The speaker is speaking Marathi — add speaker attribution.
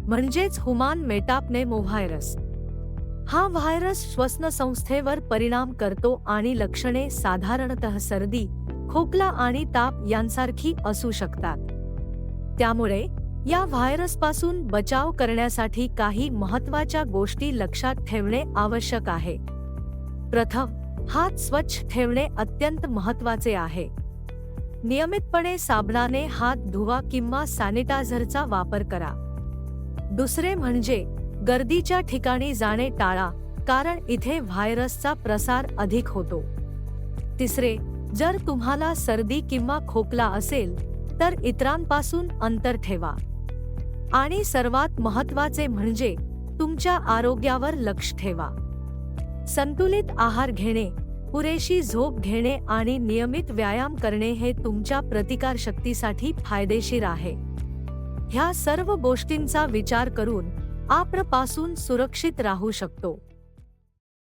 Speaker 1: म्हणजेच ह्युमन मेटाप्नेमोव्हायरस। हा व्हायरस श्वसनसंस्थेवर परिणाम करतो आणि लक्षणे साधारणतः सर्दी, खोकला आणि ताप यांसारखी असू शकतात। त्यामुळे या व्हायरसपासून बचाव करण्यासाठी काही महत्त्वाच्या गोष्टी लक्षात ठेवणे आवश्यक आहे। प्रथम, हात स्वच्छ ठेवणे अत्यंत महत्त्वाचे आहे। नियमितपणे साबणाने हात धुवा किंवा सॅनिटायझरचा वापर करा। दुसरे म्हणजे गर्दीच्या ठिकाणी जाणे टाळा, कारण इथे व्हायरसचा प्रसार अधिक होतो। तिसरे, जर तुम्हाला सर्दी किंवा खोकला असेल तर इतरांपासून अंतर ठेवा। आणि सर्वात महत्त्वाचे म्हणजे तुमच्या आरोग्यावर लक्ष ठेवा। संतुलित आहार घेणे, पुरेशी झोप घेणे आणि नियमित व्यायाम करणे हे तुमच्या प्रतिकारशक्तीसाठी फायदेशीर आहे। ह्या सर्व गोष्टींचा विचार करून आपण पासून सुरक्षित राहू शकतो।